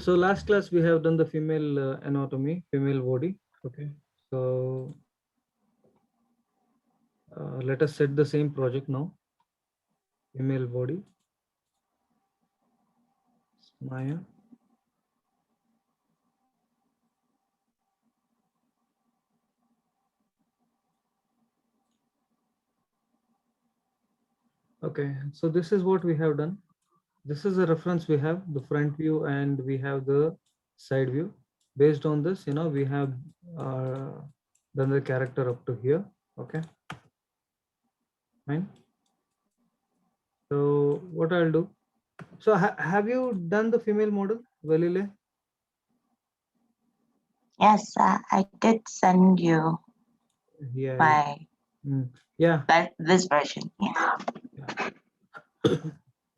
So last class we have done the female anatomy, female body. Okay. So let us set the same project now. Female body. Maya. Okay. So this is what we have done. This is a reference we have the front view and we have the side view. Based on this, we have uh, done the character up to here. Okay. Fine. So what I'll do. So have you done the female model, Valile? Yes, I did send you Yeah. my Yeah. this version. Yeah.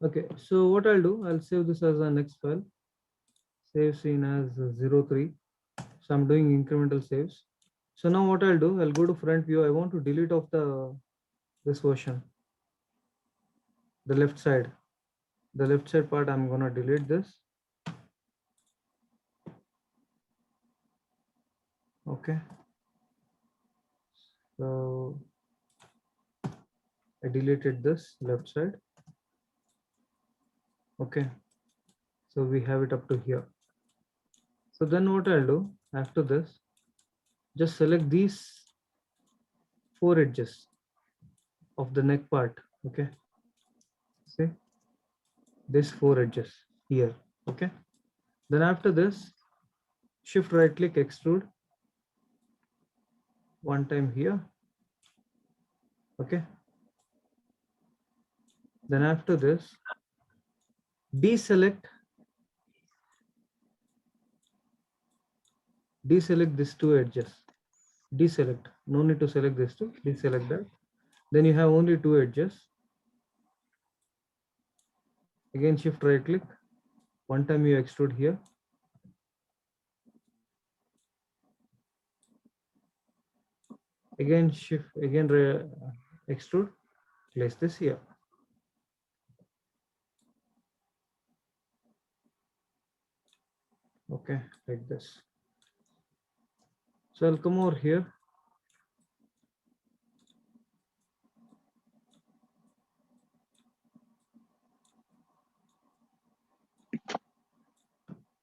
Okay. So what I'll do, I'll save this as a next file. Save scene as 03. So I'm doing incremental saves. So now what I'll do, I'll go to front view. I want to delete off this version, the left side. The left side part, I'm gonna delete this. Okay. So I deleted this left side. Okay. So we have it up to here. So then what I'll do after this, just select these 4 edges of the neck part. Okay. See these 4 edges here. Okay. Then after this, shift right click, extrude one time here. Okay. Then after this, deselect these 2 edges. Deselect. No need to select this two. Deselect that. Then you have only 2 edges. Again, shift right click. One time you extrude here. Again, shift, again extrude. Place this here. Okay, like this. So I'll come over here.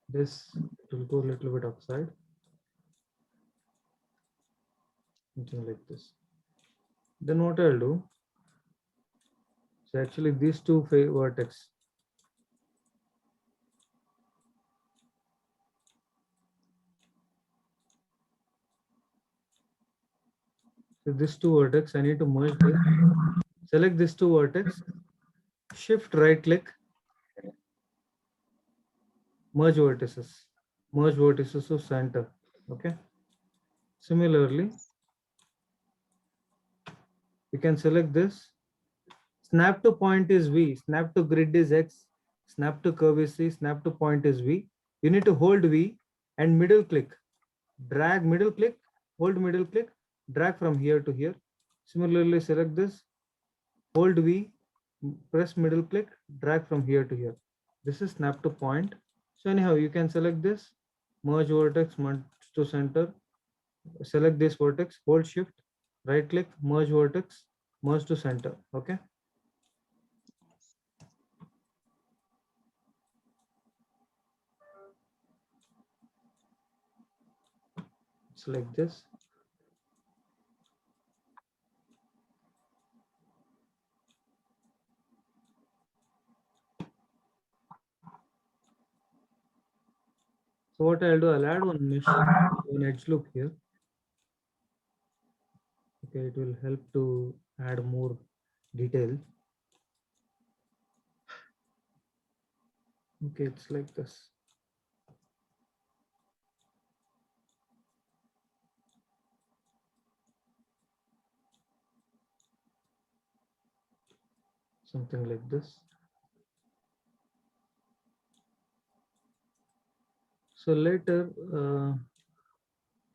This will go a little bit upside. Something like this. Then what I'll do, so actually these two vertex. So these two vertex, I need to merge this. Select these two vertex. Shift right click. Merge vertices. Merge vertices to center. Okay. Similarly, you can select this. Snap to point is V, snap to grid is X, snap to curve is C, snap to point is V. You need to hold V and middle click, drag middle click, hold middle click, drag from here to here. Similarly, select this, hold V, press middle click, drag from here to here. This is snap to point. So anyhow, you can select this, merge vertex, merge to center, select this vertex, hold shift, right click, merge vertex, merge to center. Okay. It's like this. So what I'll do, I'll add one mesh, one edge loop here. Okay, it will help to add more detail. Okay, it's like this. Something like this. So later,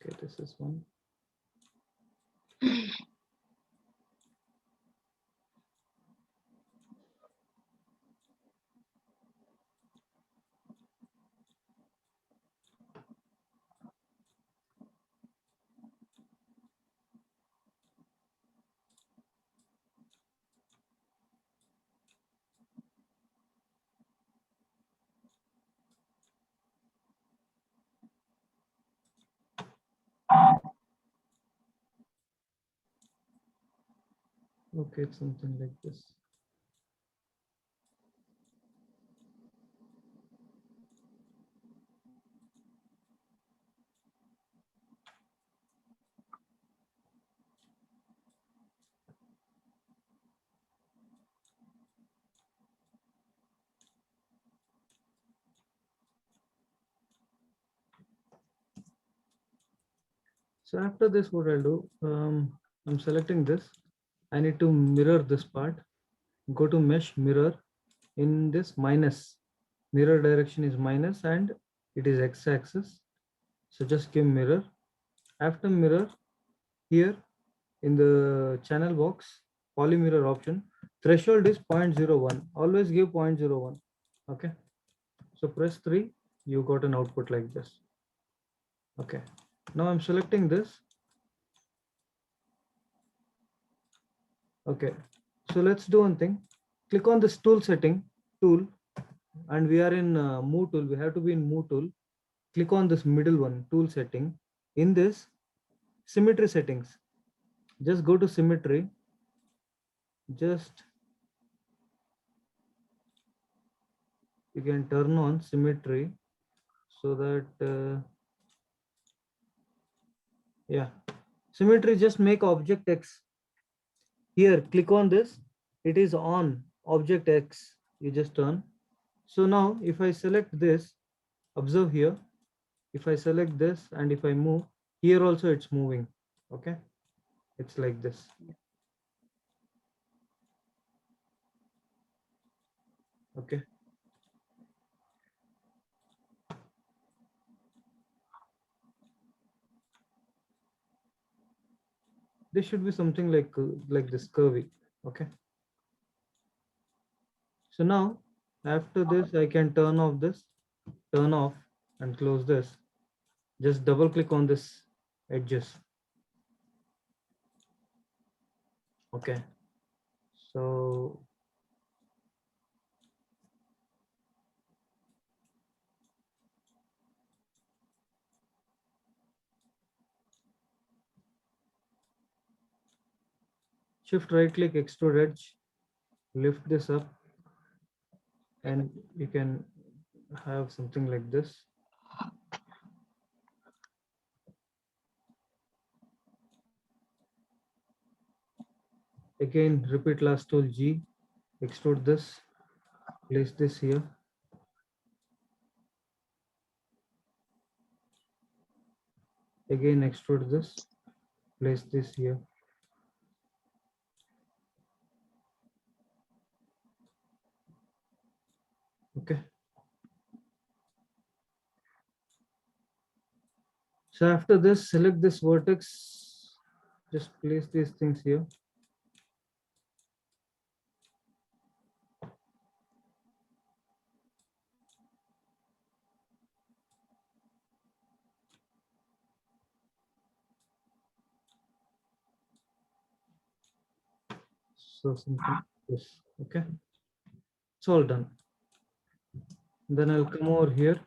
okay, this is one. Okay, it's something like this. So after this, what I'll do, I'm selecting this. I need to mirror this part. Go to mesh mirror. In this minus, mirror direction is minus and it is x-axis. So just give mirror. After mirror, here in the channel box, polymirror option, threshold is 0.01. Always give 0.01. Okay. So press 3, you got an output like this. Okay. Now I'm selecting this. Okay. So let's do one thing. Click on this tool setting tool, and we are in move tool. We have to be in move tool. Click on this middle one, tool setting. In this symmetry settings, just go to symmetry. Just you can turn on symmetry so that yeah, symmetry, just make object X. Here, click on this. It is on object X. You just turn. So now if I select this, observe here, if I select this and if I move, here also it's moving. Okay. It's like this. Okay. This should be something like this curvy. Okay. So now after this, I can turn off this, turn off and close this. Just double click on this edges. Okay. So shift right click, extrude edge, lift this up, and you can have something like this. Again, repeat last tool G, extrude this, place this here. Again, extrude this, place this here. Okay. So after this, select this vertex, just place these things here. So something like this. Okay. It's all done. Then I'll come over here.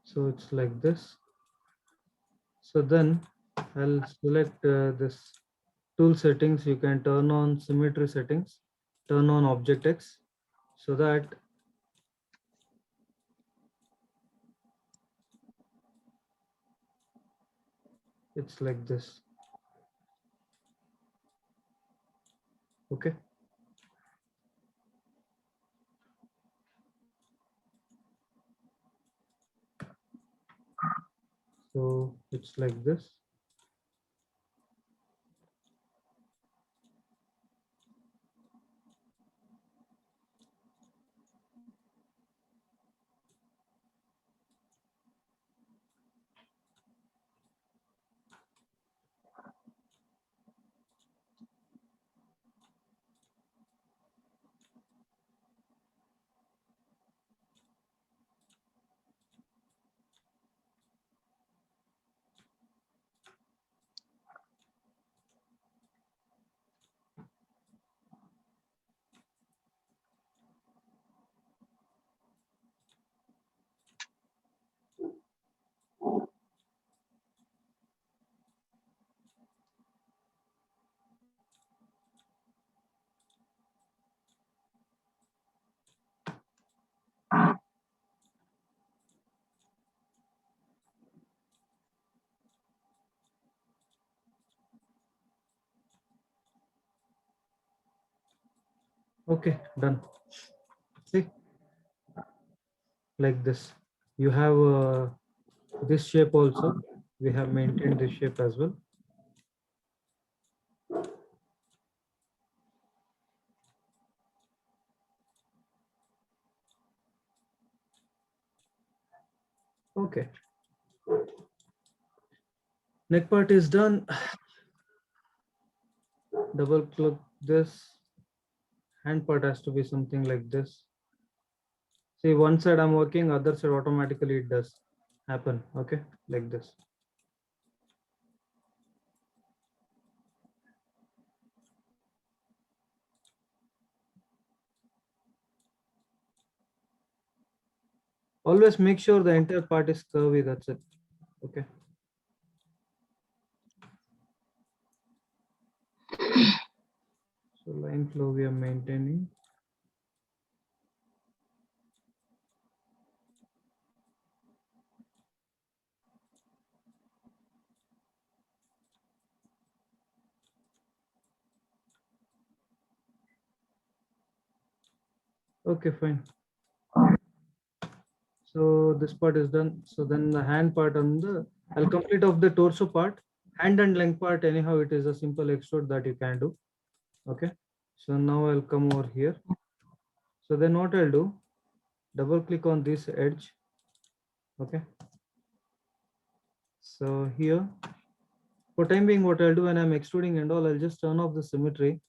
So it's like this. So then I'll select this tool settings. You can turn on symmetry settings, turn on object X, so that it's like this. Okay. So it's like this. Okay, done. See, like this. You have this shape also. We have maintained this shape as well. Okay. Neck part is done. Double click this. Hand part has to be something like this. See, one side I'm working, other side automatically it does happen. Okay, like this. Always make sure the entire part is curvy. That's it. Okay. So line flow we are maintaining. Okay, fine. So this part is done. So then the hand part on the, I'll complete of the torso part. Hand and leg part, anyhow, it is a simple extrude that you can do. Okay. So now I'll come over here. So then what I'll do, double click on this edge. Okay. So here, for time being, what I'll do when I'm extruding and all, I'll just turn off the symmetry.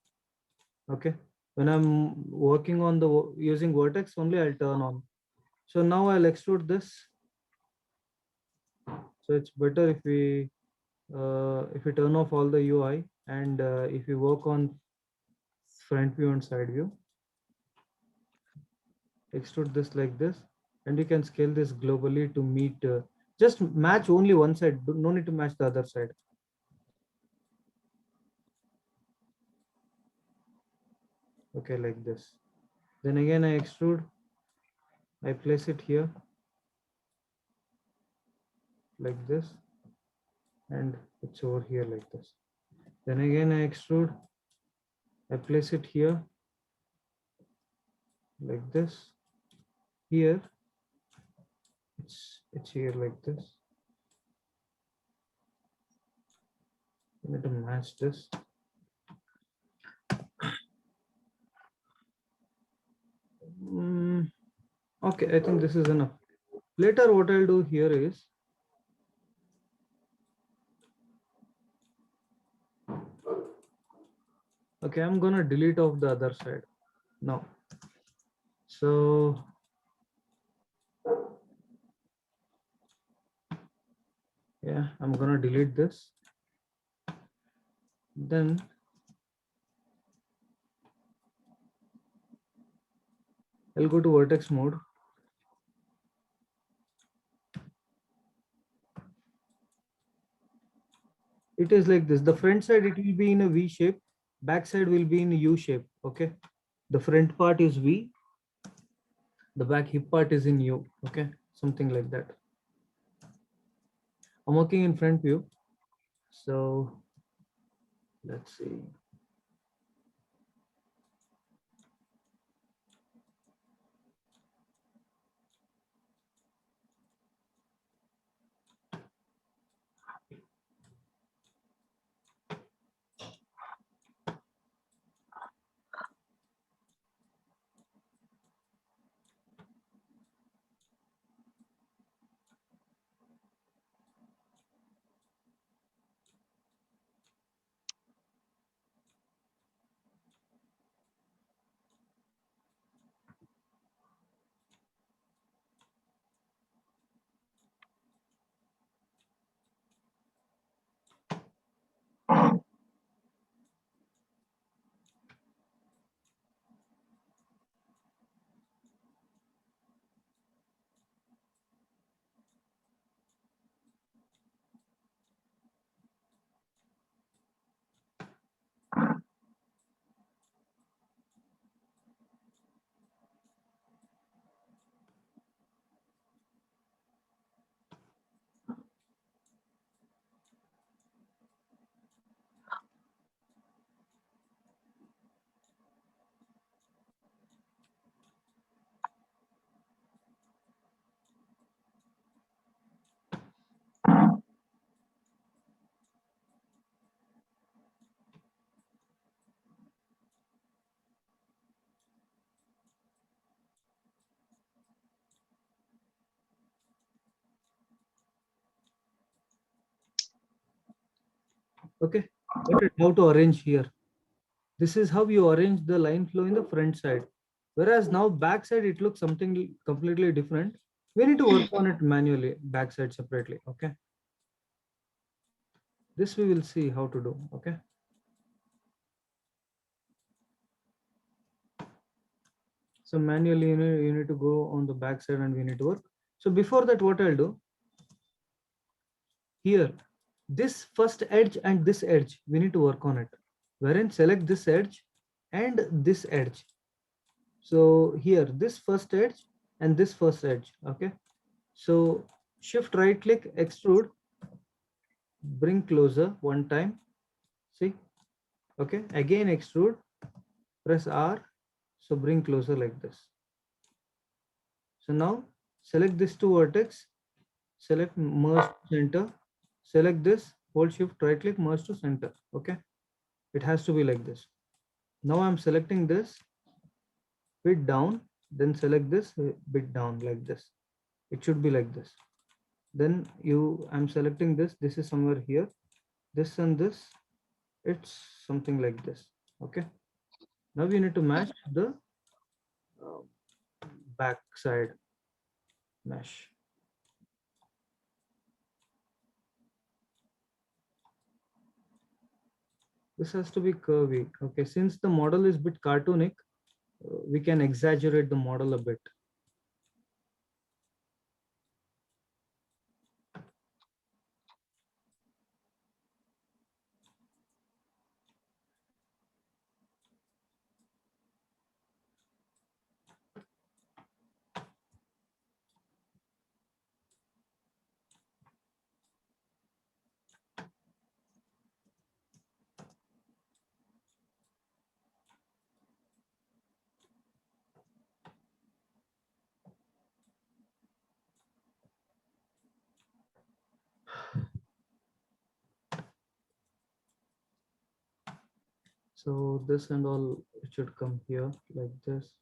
Okay. When I'm working on the using vertex only, I'll turn on. So now I'll extrude this. So it's better if we turn off all the UI and if we work on front view and side view, extrude this like this, and you can scale this globally to meet, just match only one side, no need to match the other side. Okay, like this. Then again, I extrude, I place it here like this, and it's over here like this. Then again, I extrude, I place it here like this. Here, it's here like this. I need to match this. Okay, I think this is enough. Later, what I'll do here is, okay, I'm gonna delete off the other side now. So yeah, I'm gonna delete this. Then I'll go to vertex mode. It is like this. The front side, it will be in a V shape. Back side will be in a U shape. Okay. The front part is V. The back hip part is in U. Okay. Something like that. I'm working in front view. So let's see. Okay, got it? How to arrange here. This is how you arrange the line flow in the front side. Whereas now back side, it looks something completely different. We need to work on it manually, back side separately. Okay. This we will see how to do. Okay. So manually, you need to go on the back side and we need to work. So before that, what I'll do here, this first edge and this edge, we need to work on it. Wherein select this edge and this edge. So here, this first edge and this first edge. Okay. So shift right click, extrude, bring closer one time. See, okay. Again extrude, press R. So bring closer like this. So now select this two vertex, select merge to center, select this, hold shift right click, merge to center. Okay. It has to be like this. Now I'm selecting this bit down, then select this bit down like this. It should be like this. Then I'm selecting this is somewhere here, this and this, it's something like this. Okay. Now we need to match the uh, back side mesh. This has to be curvy. Okay, since the model is bit cartoonic, we can exaggerate the model a bit. So this and all, it should come here like this.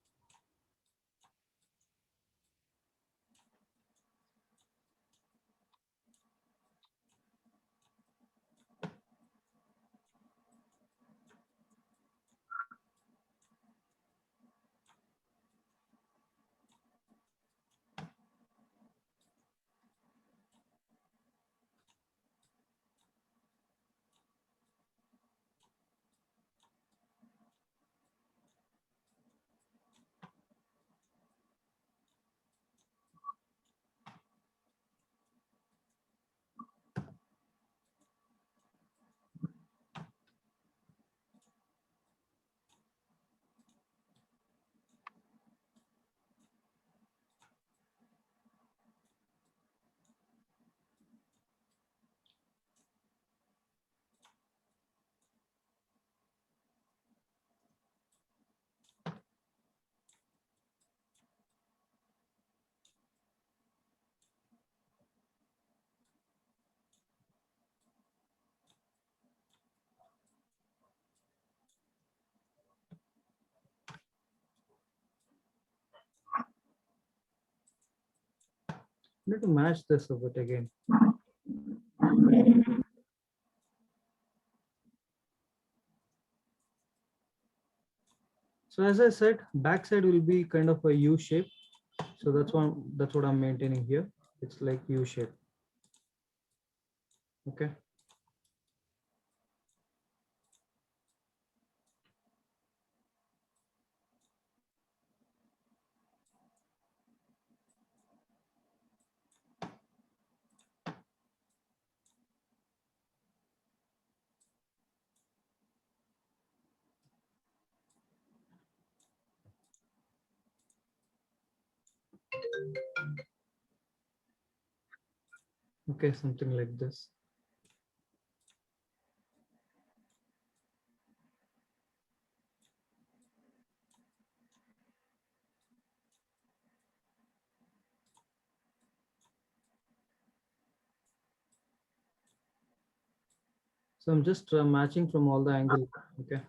Need to match this a bit again. So as I said, backside will be kind of a U shape. So that's what I'm maintaining here. It's like U shape. Okay. Okay, something like this. So I'm just matching from all the angles. Okay.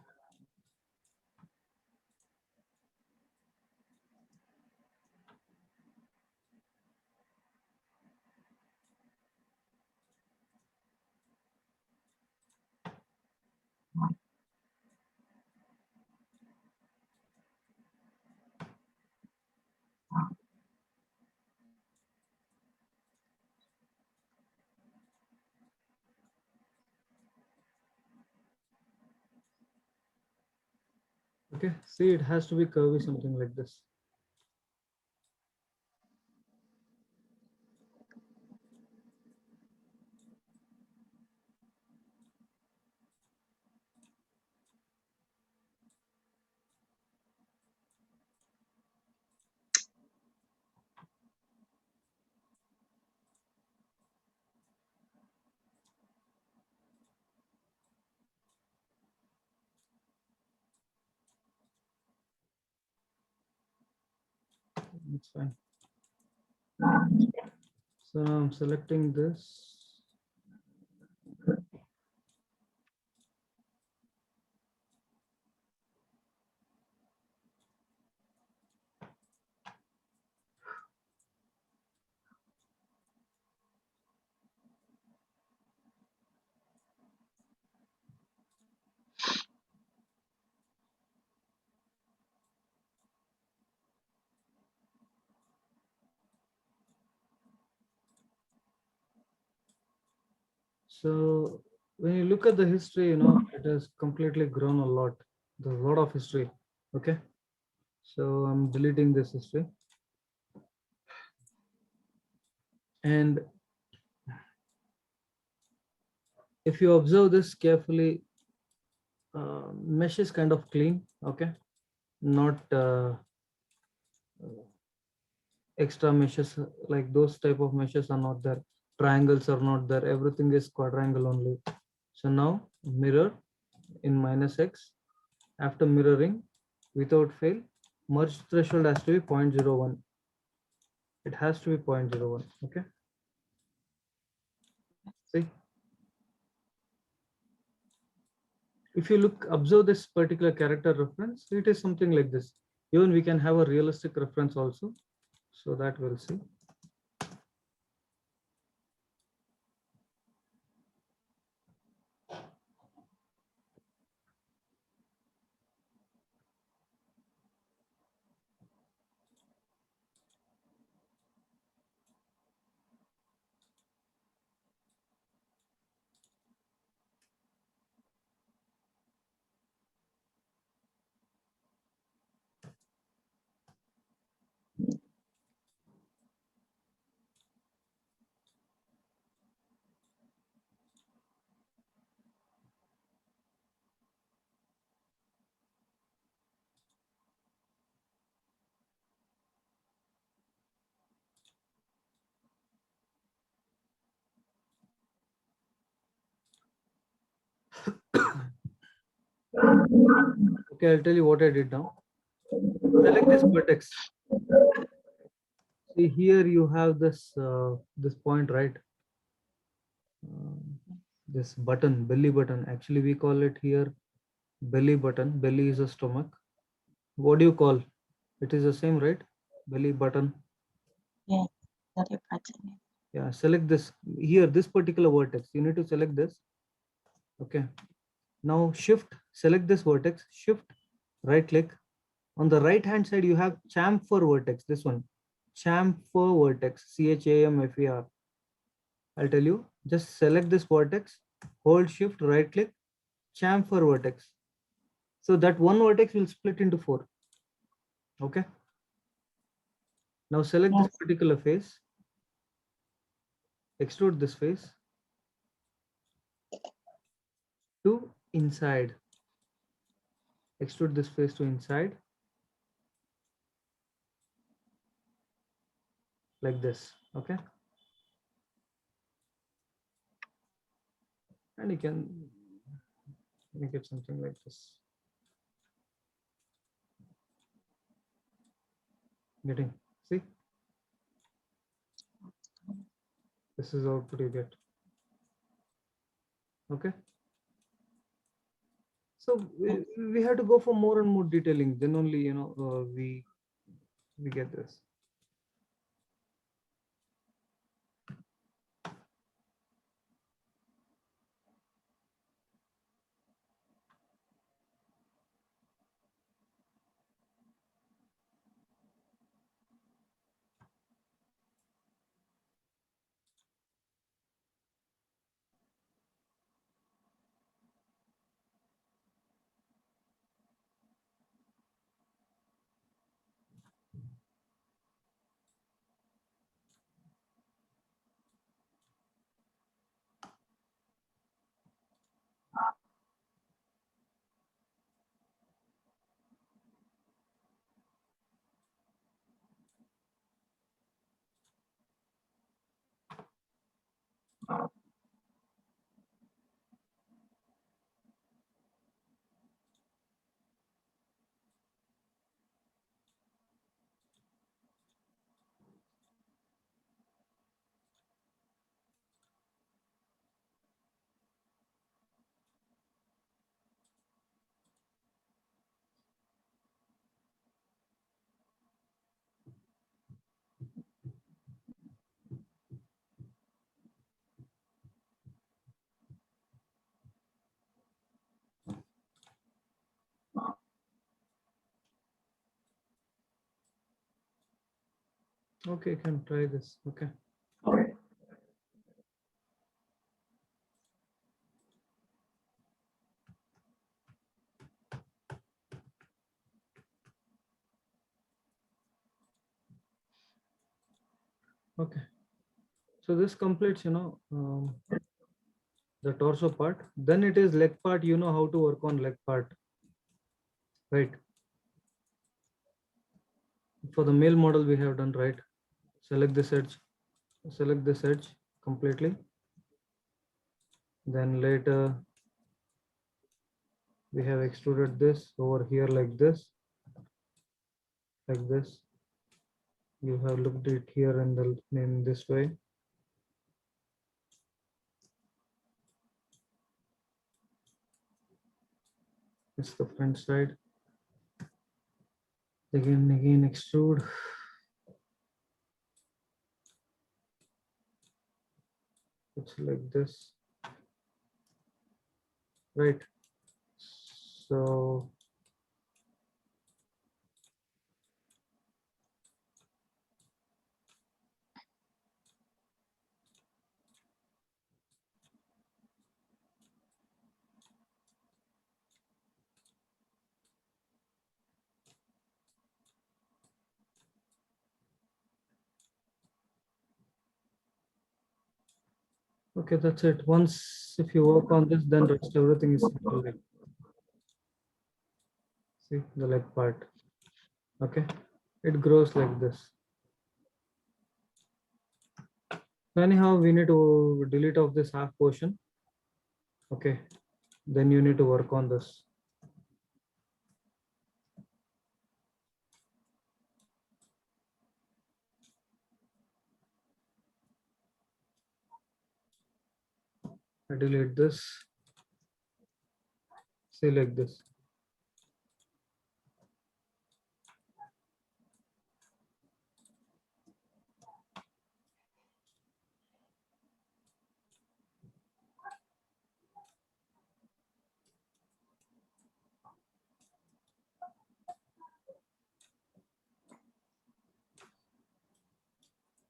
Okay, see, it has to be curvy, something like this. It's fine. So now I'm selecting this. So when you look at the history, it has completely grown a lot. There's a lot of history. Okay. So I'm deleting this history. And if you observe this carefully, mesh is kind of clean. Okay. Not extra meshes, like those type of meshes are not there. Triangles are not there. Everything is quadrangle only. So now mirror in -x. After mirroring, without fail, merge threshold has to be 0.01. It has to be 0.01. Okay. See, if you observe this particular character reference, it is something like this. Even we can have a realistic reference also. So that we'll see. Okay, I'll tell you what I did now. Select this vertex. See, here you have this point, right? This button, belly button. Actually, we call it here belly button. Belly is a stomach. What do you call? It is the same, right? Belly button. Yes, belly button. Yeah, select this here, this particular vertex. You need to select this. Okay. Now select this vertex, shift, right click. On the right hand side, you have chamfer vertex, this one. Chamfer vertex, CHAMFER. I'll tell you, just select this vertex, hold shift, right click, chamfer vertex. So that one vertex will split into 4. Okay. Now select this Yes, particular face, extrude this face to inside. Extrude this face to inside like this. Okay. And you can make it something like this. Getting, see, this is output you get. Okay. So we have to go for more and more detailing. Then only we get this. Okay, you can try this. Okay. Okay. So this completes, the torso part. Then it is leg part. You know how to work on leg part, right? For the male model we have done, right? Select this edge, completely. Then later we have extruded this over here like this. You have looked it here in this way. It's the front side. Again extrude. It's like this, right? So okay, that's it. Once if you work on this, then rest everything is simple. Like, see the leg part. Okay, it grows like this. Anyhow, we need to delete off this half portion. Okay, then you need to work on this. I delete this. See like this.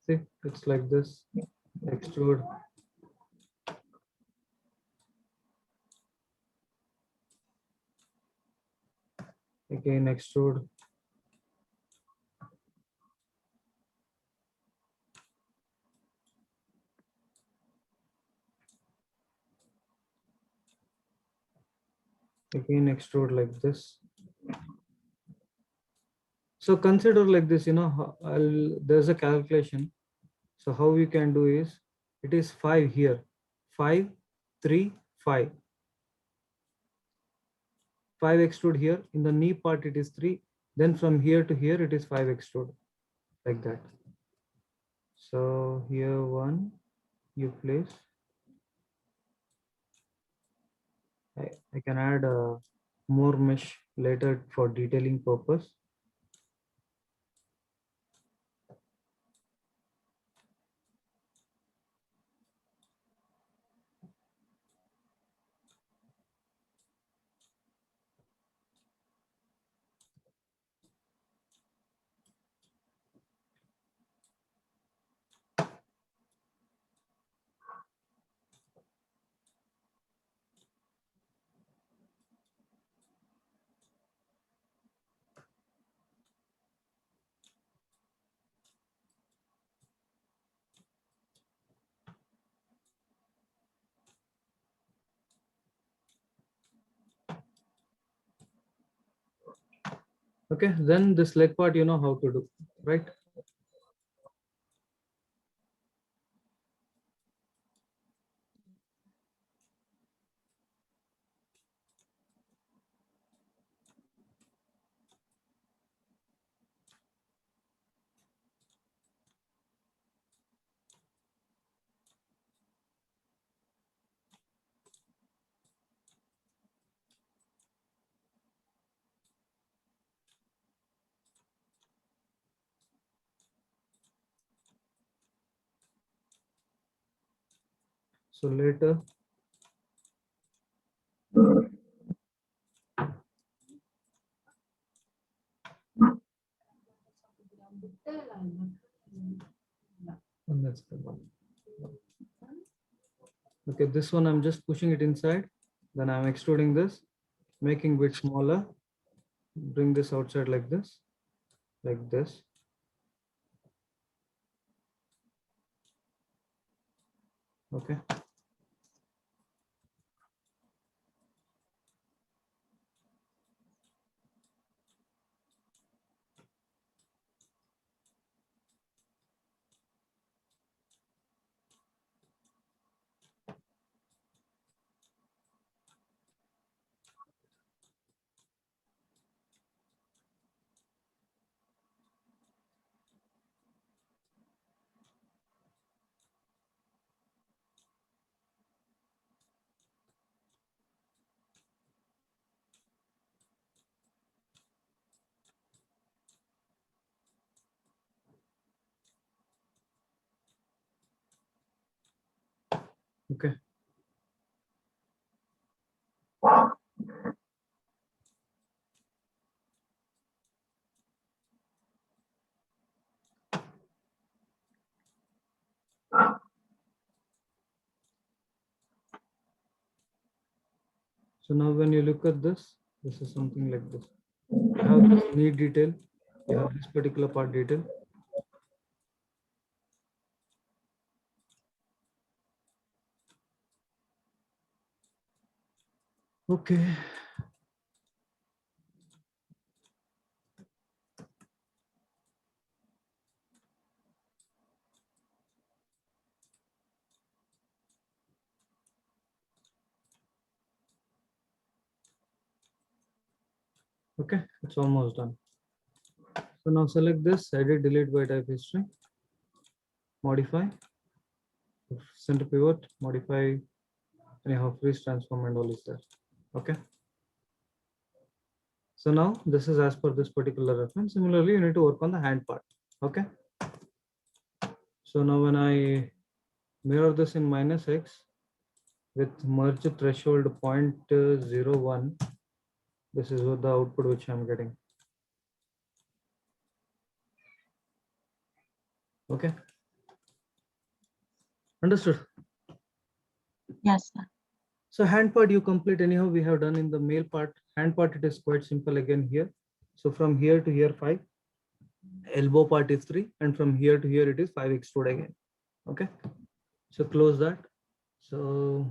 See, it's like this. Extrude. Again extrude. Again extrude like this. So consider like this, there's a calculation. So how we can do is, it is 5 here, 5, 3, 5. 5 extrude here. In the knee part it is 3. Then from here to here it is 5 extrude, like that. So here one you place. I can add more mesh later for detailing purpose. Okay, then this leg part you know how to do, right? So later, and that's the one. Okay, this one I'm just pushing it inside. Then I'm extruding this, making bit smaller. Bring this outside like this, like this. Okay. Okay. So now when you look at this is something like this. You have this knee detail, you have this particular part detail. Okay. Okay, it's almost done. So now select this, edit, delete by type history, modify, center pivot, modify, anyhow, freeze, transform, and all is there. Okay. So now this is as per this particular reference. Similarly, you need to work on the hand part. Okay. So now when I mirror this in -x with merge threshold 0.01, this is what the output which I'm getting. Okay. Understood. Yes, sir. So hand part you complete anyhow we have done in the male part. Hand part it is quite simple again here. So from here to here 5, elbow part is 3, and from here to here it is 5 extrude again. Okay. So close that. So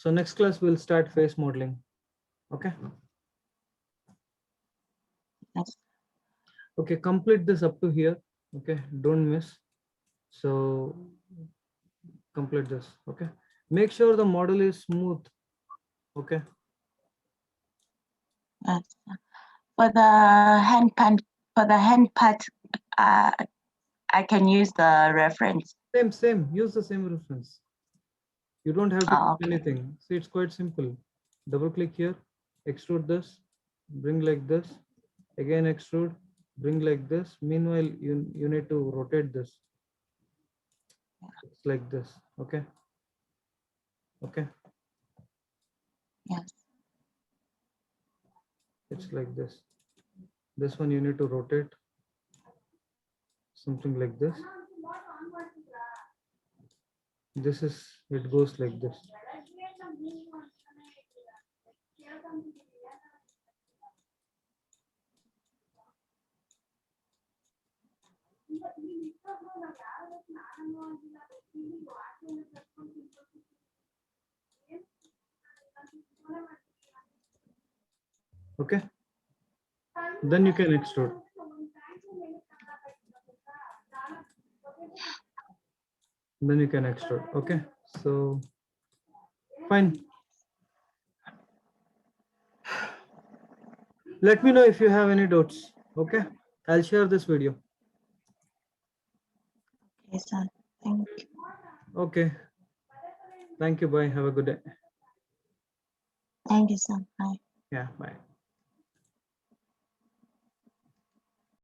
next class we'll start face modeling. Okay. Yes. Okay, complete this up to here. Okay, don't miss. So complete this. Okay, make sure the model is smooth. Okay. Yes, sir. For the hand part, I can use the reference. Same. Use the same reference. You don't have to do Okay. anything. See, it's quite simple. Double click here, extrude this, bring like this, again extrude, bring like this. Meanwhile, you need to rotate this. It's like this. Okay. Okay. Yes. It's like this. This one you need to rotate. Something like this. This is, it goes like this. Okay. Then you can extrude. Then you can extrude. Okay. So fine. Let me know if you have any doubts. Okay. I'll share this video. Okay, sir. Thank you. Okay. Thank you. Bye. Have a good day. Thank you, sir. Bye. Yeah. Bye.